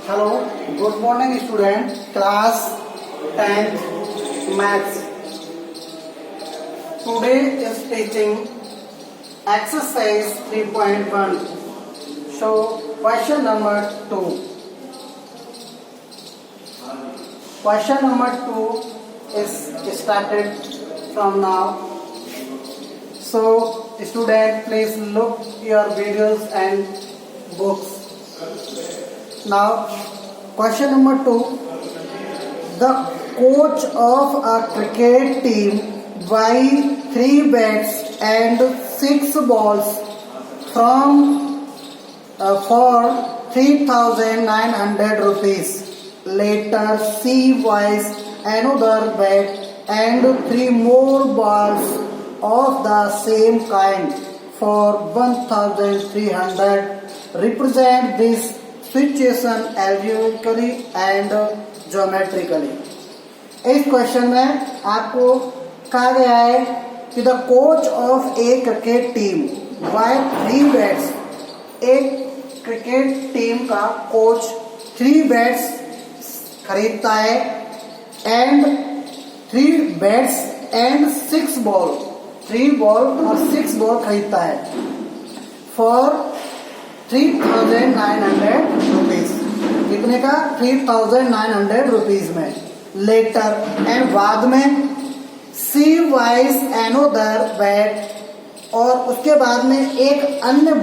Hello, good morning student, class 10th maths. Today is teaching exercise 3.1. So question number 2. Question number 2 is started from now. So student, please look your videos and books. Now, question number 2. The coach of a cricket team buy 3 bats and 6 balls from for 3,900 rupees. Later, she buys another bat and 3 more balls of the same kind for 1,300. Represent this situation algebraically and geometrically. इस question में आपको कहा गया है कि the coach of a cricket team buy 3 bats. एक cricket team का coach 3 bats खरीदता है and 3 bats and 6 ball, 3 ball और 6 बॉल खरीदता है फॉर 3,900 रुपीज। कितने का? 3,900 रुपीज में। लेटर एंड बाद में सी वाइज एनोदर बैट, और उसके बाद में एक अन्य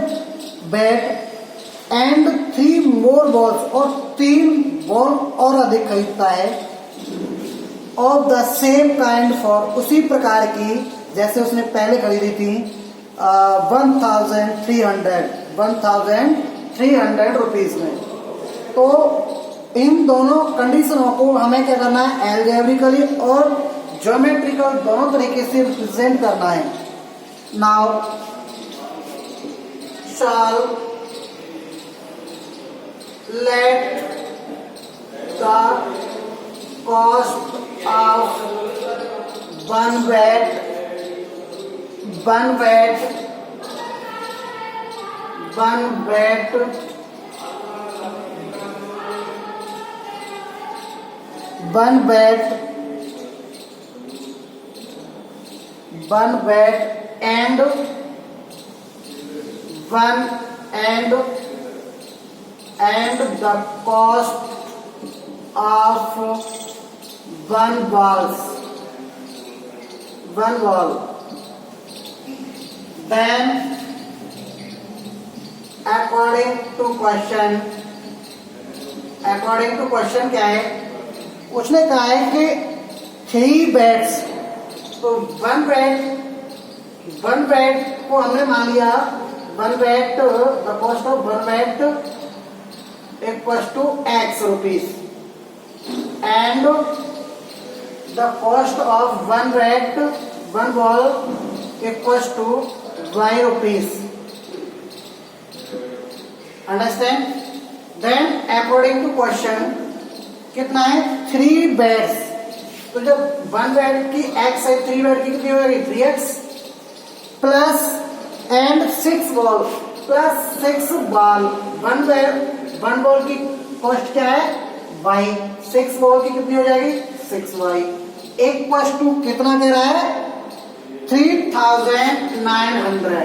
बैट एंड 3 मोर बॉल्स, और 3 बॉल और अधिक खरीदता है of the same kind for, उसी प्रकार की जैसे उसने पहले खरीदी थी 1,300 रुपीज में। तो इन दोनों कंडीशनों को हमें क्या करना है? एल्जेब्रिकली और ज्योमेट्रिकल दोनों तरीके से रिप्रेजेंट करना है। Now shawl let the cost of one bat and the cost of one ball. Then according to question क्या है? उसने कहा है कि 3 बैट्स, तो वन बैट को हमने मान लिया, one bat the cost of one bat equals to X rupees and the cost of one bat one ball equals to Y rupees. Understand? Then according to question कितना है? 3 bats. तो जब one bat की X है, 3 bat की कितनी होगी? 3X plus and 6 ball plus 6 ball. One ball की कॉस्ट क्या है? Y। 6 बॉल की कितनी हो जाएगी? 6Y इक्वल्स टू कितना दे रहा है? 3,900।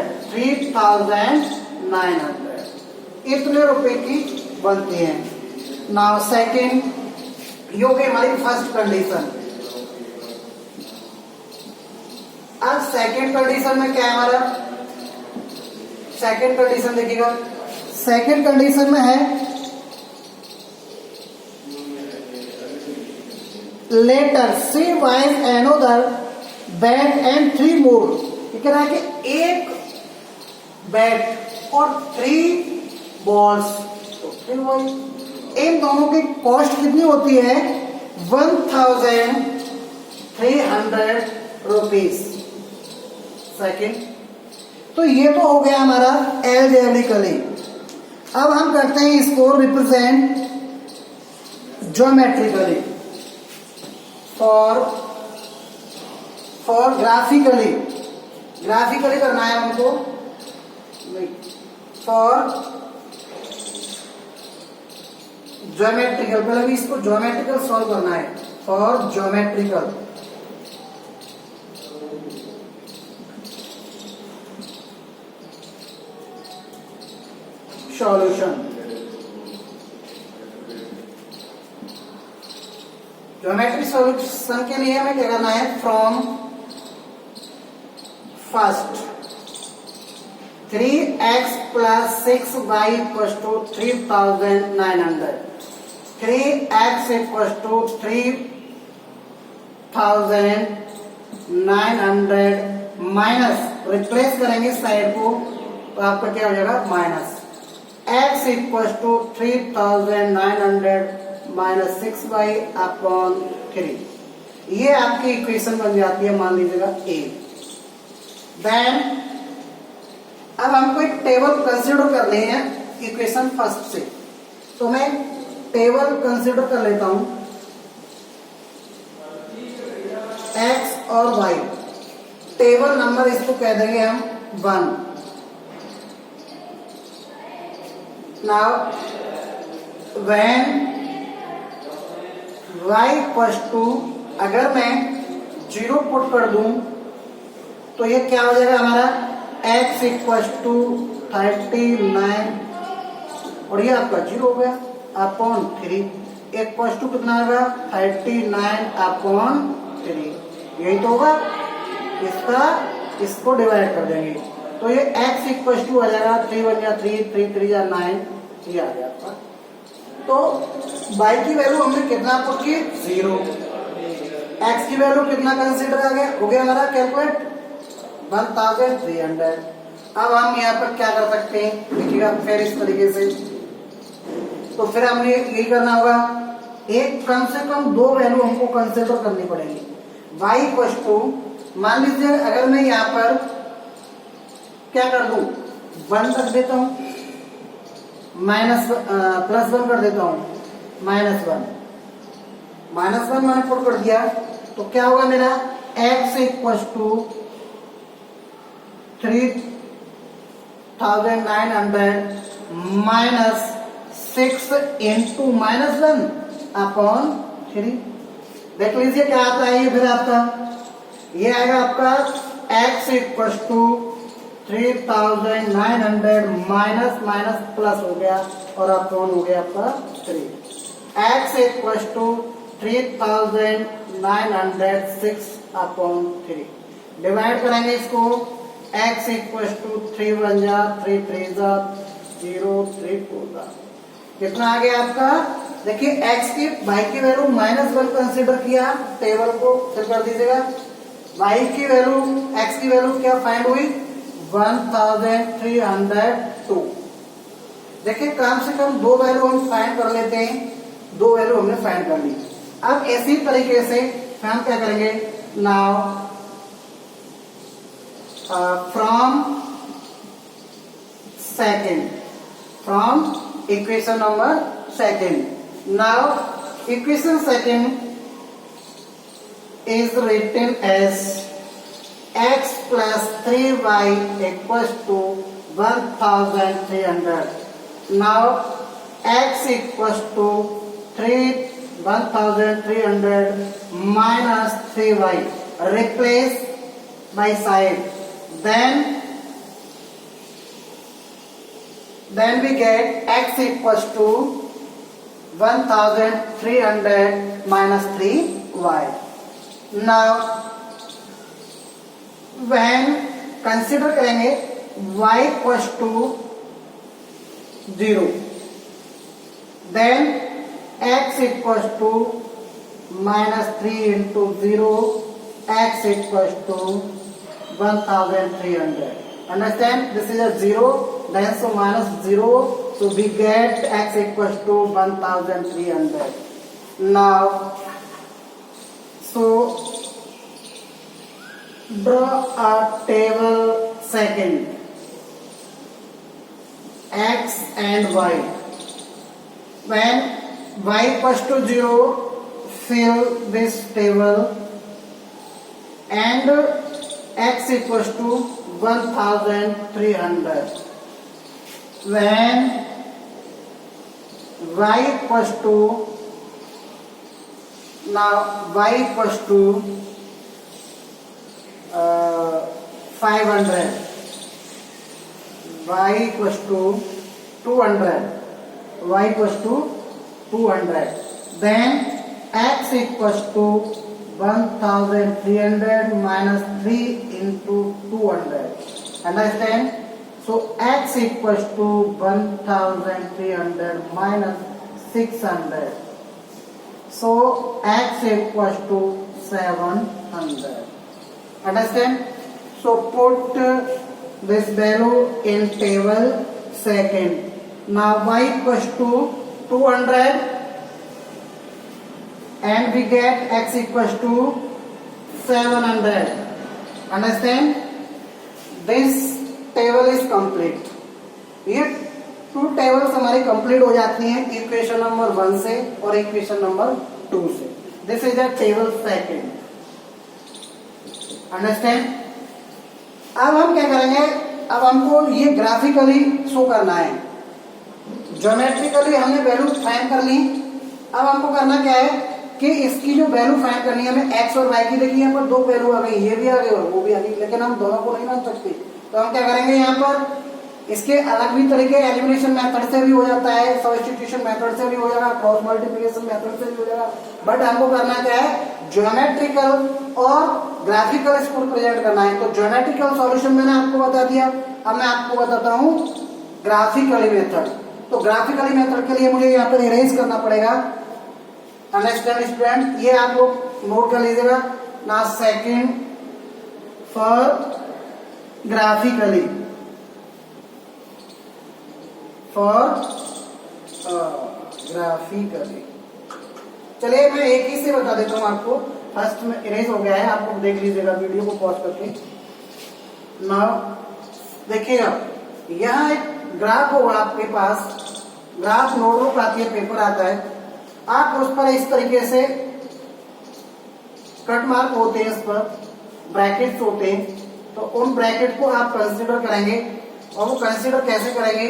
इतने रुपए की बनती है। नाउ सेकेंड, ये हो गई हमारी फर्स्ट कंडीशन। अब सेकेंड कंडीशन में क्या है हमारा? सेकेंड कंडीशन देखिएगा, सेकेंड कंडीशन में है later she buys another bat and 3 more. ये कह रहा है कि एक बैट और 3 बॉल्स, तो इन दोनों की कॉस्ट कितनी होती है? 1,300 रुपीज। सेकेंड, तो ये तो हो गया हमारा एल्जेब्रिकली। अब हम करते हैं इसको रिप्रेजेंट ज्योमेट्रिकली फॉर ग्राफिकली करना है हमको। फॉर ज्योमेट्रिकल, पहले भी इसको ज्योमेट्रिकल सॉल्व करना है। For geometrical solution, geometric solution के लिए हमें क्या करना है, from first 3x plus 6y equals to 3900, 3x equals to 3900 minus, replace करेंगे साइड को तो आपका क्या हो जाएगा minus, x equal to 3900 minus 6y upon 3, ये आपकी इक्वेशन बन जाती है, मान लीजिएगा a। देन अब हमको एक टेबल कंसीडर कर ले हैं इक्वेशन फर्स्ट से, तो मैं टेबल कंसीडर कर लेता हूं x और y, टेबल नंबर इसको कह देंगे हम 1। Now when y equals to, अगर मैं 0 पुट कर दूं तो ये क्या हो जाएगा हमारा, x इक्वल्स टू 39 और ये आपका 0 हो गया अपॉन 3, इक्वल्स टू कितना होगा 39 अपॉन 3, यही तो होगा, इसको डिवाइड कर देंगे तो ये x इक्वल्स टू आ जाएगा 3 1 या 3 3 3 या 9, ये आ गया आपका। तो y की वैल्यू हमने कितना पुट की 0, x की वैल्यू कितना कंसीडर आ गया, हो गया हमारा कैलकुलेट 1300। अब हम यहाँ पर क्या कर सकते हैं, देखिएगा फिर इस तरीके से, तो फिर हमें यही करना होगा, एक कम से कम 2 वैल्यू हमको कंसीडर करनी पड़ेगी। y इक्वल टू, मान लीजिए अगर मैं यहाँ पर क्या कर दूं, 1 रख देता हूं, माइनस प्लस 1 कर देता हूं, -1 मैंने पुट कर दिया, तो क्या होगा मेरा x equal to 3900 minus 6 into -1 upon 3। देख लीजिए क्या आता है, ये फिर आपका ये आएगा आपका x equal to 3900 minus minus plus हो गया और अपॉन हो गया आपका 3, x equal to 3906 upon 3, divide करेंगे इसको, x इक्वल टू 3 1 जा 3 3 जा 0 3 4 जा, कितना आ गया आपका, देखिए x की y की वैल्यू -1 कंसीडर किया, टेबल को फिर कर दीजिएगा, y की वैल्यू x की वैल्यू क्या फाइंड हुई 1302। देखिए कम से कम 2 वैल्यू हम फाइंड कर लेते हैं, 2 वैल्यू हमने फाइंड कर ली। अब इसी तरीके से हम क्या करेंगे, now from equation number second, now equation second is written as x plus 3y equals to 1300. Now x equals to 1300 minus 3y, replace by side, then we get x equals to 1300 minus 3y. Now when consider करेंगे y equals to 0, then x equals to minus 3 into 0, x equals to 1300. Understand, this is a 0, then so minus 0, so we get x equals to 1300. Now so draw a table second, x and y. When y equals to 0, fill this table and x equals to 1300. When y equals to now y equals to 500, y equals to 200, y equals to 200. Then x equals to 1300 minus 3 into 200. Understand? So x equals to 1300 minus 600. So x equals to 700. Understand? So put this value in table second. Now y equals to 200 and we get x equals to 700. Understand? This table is complete. ये to tables हमारी complete हो जाती हैं equation number 1 से और equation number 2 से. This is a table second. Understand? अब हम क्या करेंगे, अब हमको ये ग्राफिकली शो करना है. ज्योमेट्रिकली हमने वैल्यू फाइंड कर ली. अब हमको करना क्या है कि इसकी जो वैल्यू फाइंड करनी है हमें एक्स और वाई की. देखिए यहाँ पर दो वैल्यू आ गई, ये भी आ गई और वो भी आ गई, लेकिन हम दोनों को नहीं मान सकते. तो हम क्या करेंगे, यहाँ पर इसके अलग भी तरीके एलिमिनेशन मेथड से भी हो जाता है, सब्स्टिट्यूशन मेथड से भी हो जाएगा, क्रॉस मल्टीप्लिकेशन मेथड से भी हो जाएगा. बट हमको करना क्या है, ज्योमेट्रिकल और ग्राफिकल इसको प्रेजेंट करना है. तो ज्योमेट्रिकल सॉल्यूशन मैंने आपको बता दिया. अब मैं आपको बताता हूँ ग्राफिकली मेथड. तो ग्राफिकली मेथड के लिए मुझे यहाँ पर इरेज करना पड़ेगा. Understand student? ये आप लोग नोट कर लीजिएगा ना. Second for graphically, for graphically. चलिए मैं एक ही से बता देता हूं आपको. फर्स्ट में इरेज हो गया है, आप लोग देख लीजिएगा वीडियो को पॉज करके. नाउ देखिएगा, यहाँ एक ग्राफ होगा आपके पास. ग्राफ नोटबुक आती है, पेपर आता है, आप उस पर इस तरीके से कट मार्क होते हैं, इस पर ब्रैकेट्स होते हैं. तो उन ब्रैकेट को आप कंसीडर करेंगे. और वो कंसीडर कैसे करेंगे,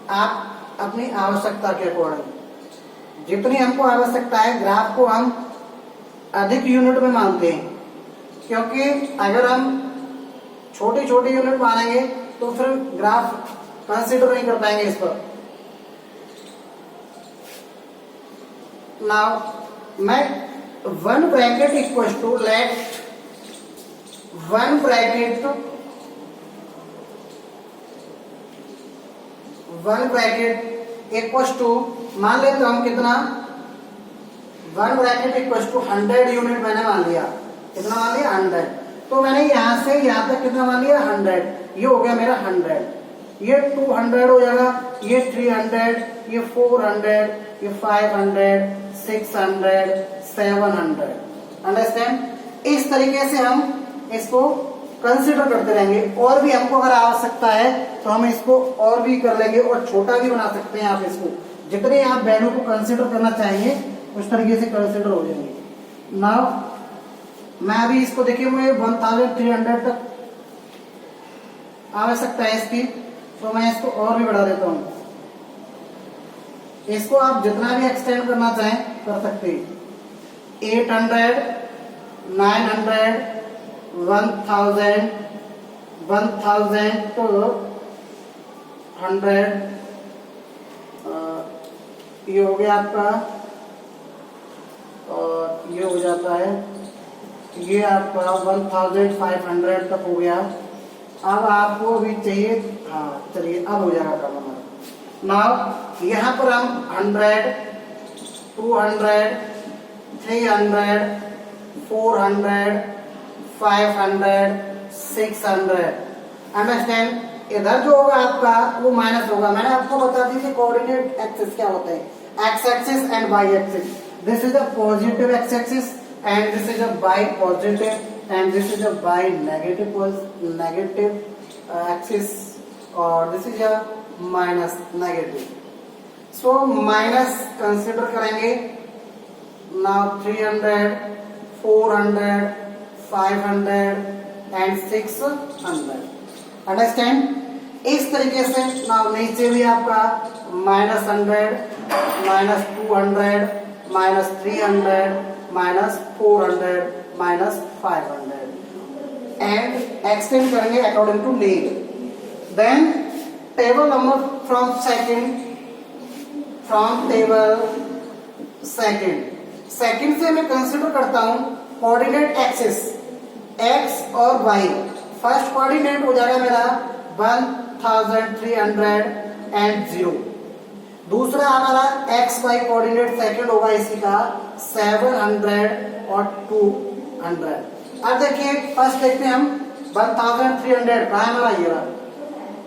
आप अपनी आवश्यकता के अकॉर्डिंग. जितनी हमको आवश्यकता है, ग्राफ को हम अधिक यूनिट में मानते हैं, क्योंकि अगर हम छोटी छोटी यूनिट मानेंगे तो फिर ग्राफ कंसीडर नहीं कर पाएंगे इस पर. नाउ मैं one bracket equal to let one bracket equal to, मान लेते हम कितना, one bracket equal to 100 unit मैंने मान लिया. कितना मान लिया, 100. तो मैंने यहां से यहां तक कितना मान लिया, 100. ये हो गया मेरा 100. ये 200 हो जाएगा, ये 300, ये 400, ये 500, 600, 700. अंडरस्टैंड? इस तरीके से हम इसको कंसीडर करते रहेंगे. और भी हमको अगर आवश्यकता है तो हम इसको और भी कर लेंगे और छोटा भी बना सकते हैं. आप इसको जितने आप वैल्यू को कंसीडर करना चाहेंगे उस तरीके से कंसीडर हो जाएंगे. नाउ मैं अभी इसको देखिए, मुझे 1300 तक आवश्यकता है इसकी, तो मैं इसको और भी बढ़ा देता हूं. इसको आप जितना भी एक्सटेंड करना चाहें कर सकते हैं. 800, 900, 1000, 1000 to 100. ये हो गया आपका, और ये हो जाता है, ये आपका 1500 तक हो गया. अब आपको भी चाहिए, हाँ चलिए अब हो जाएगा काम हमारा. नाउ यहाँ पर हम 100, 200, 300, 400, 500, 600. अंडरस्टैंड? इधर जो होगा आपका वो माइनस होगा. मैंने आपको बता दी थी कोऑर्डिनेट एक्सिस क्या होता है, x axis and y axis. This is a positive x axis and this is a y positive and this is a y negative axis और this is a minus negative. So minus consider करेंगे. Now 300, 400, 500 and 600. Understand? इस तरीके से now नीचे भी आपका -100, -200, -300, -400, -500 and extend करेंगे according to need. Then table number from table second से मैं कंसीडर करता हूं कोऑर्डिनेट एक्सिस एक्स और वाई। फर्स्ट कोऑर्डिनेट हो जाएगा मेरा 1300 एंड 0। दूसरा हमारा एक्स वाई कोऑर्डिनेट सेकंड होगा इसी का 700 और 200। अब देखिए फर्स्ट देखते हैं हम 1300 कहाँ है हमारा ये वाला,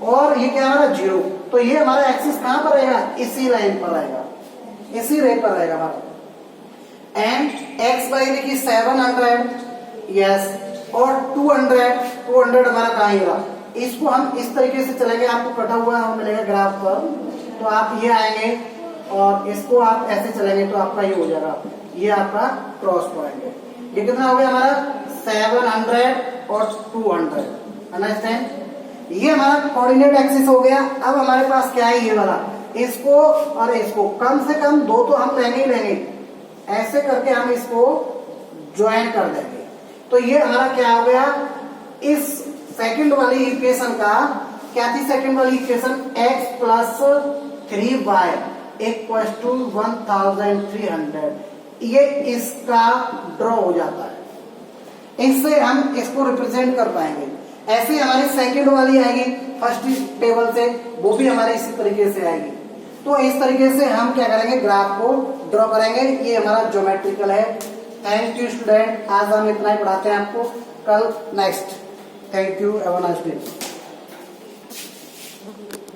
और ये क्या हमारा 0। तो ये हमारा एक्सिस कहाँ पर रहेगा, इसी लाइन पर रहेगा, इसी रे पर रहेगा हमारा। एंड एक्स वाई देखिए 700 यस, और 200 हमारा कहाँ है, इसको हम इस तरीके से चलेंगे, आपको कटा हुआ हम मिलेगा ग्राफ पर, तो आप ये आएंगे और इसको आप ऐसे चलेंगे तो आपका ये हो जाएगा, ये आपका क्रॉस पॉइंट है। ये कितना हो गया हमारा 700 और 200, अंडरस्टैंड। ये हमारा कोऑर्डिनेट एक्सिस हो गया। अब हमारे पास क्या है, ये वाला, इसको और इसको कम से कम दो तो हम लेंगे ही लेंगे, ऐसे करके हम इसको ज्वाइन कर देंगे। तो ये हमारा क्या हो गया, इस सेकंड वाली इक्वेशन का क्या थी, सेकंड वाली equation x plus 3y equal to 1300, ये इसका ड्रॉ हो जाता है। इससे हम इसको रिप्रेजेंट कर पाएंगे। ऐसे हमारी सेकंड वाली आएगी फर्स्ट टेबल से, वो भी हमारे इसी तरीके से आएगी। तो इस तरीके से हम क्या करेंगे, ग्राफ को ड्रॉ करेंगे। ये हमारा ज्योमेट्रिकल है। थैंक यू स्टूडेंट, आज हम इतना ही पढ़ाते हैं आपको, कल next. Thank you, have a nice day.